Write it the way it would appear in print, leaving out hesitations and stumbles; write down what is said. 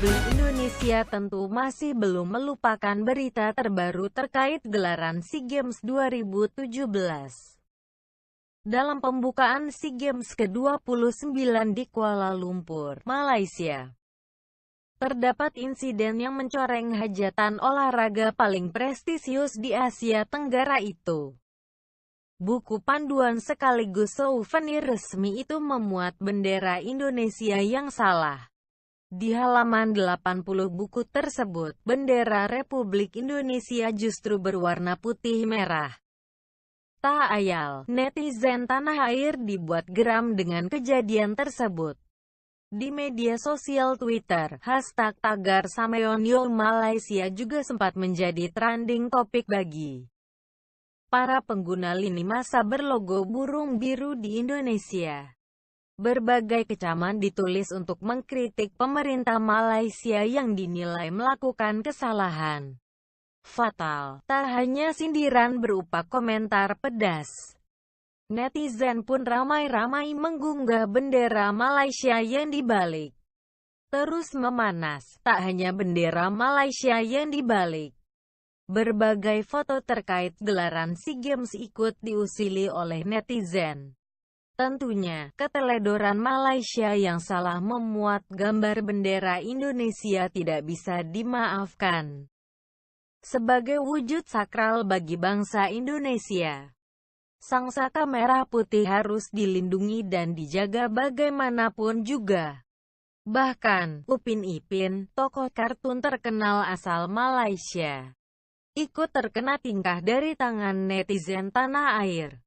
Republik Indonesia tentu masih belum melupakan berita terbaru terkait gelaran SEA Games 2017. Dalam pembukaan SEA Games ke-29 di Kuala Lumpur, Malaysia, terdapat insiden yang mencoreng hajatan olahraga paling prestisius di Asia Tenggara itu. Buku panduan sekaligus souvenir resmi itu memuat bendera Indonesia yang salah. Di halaman 80 buku tersebut, bendera Republik Indonesia justru berwarna putih merah. Tak ayal, netizen tanah air dibuat geram dengan kejadian tersebut. Di media sosial Twitter, hashtag tagar Sameonyo Malaysia juga sempat menjadi trending topik bagi para pengguna lini masa berlogo burung biru di Indonesia. Berbagai kecaman ditulis untuk mengkritik pemerintah Malaysia yang dinilai melakukan kesalahan fatal. Tak hanya sindiran berupa komentar pedas, netizen pun ramai-ramai mengunggah bendera Malaysia yang dibalik. Terus memanas, tak hanya bendera Malaysia yang dibalik. Berbagai foto terkait gelaran SEA Games ikut diusili oleh netizen. Tentunya, keteledoran Malaysia yang salah memuat gambar bendera Indonesia tidak bisa dimaafkan. Sebagai wujud sakral bagi bangsa Indonesia, sangsaka merah putih harus dilindungi dan dijaga bagaimanapun juga. Bahkan, Upin Ipin, tokoh kartun terkenal asal Malaysia, ikut terkena tingkah dari tangan netizen tanah air.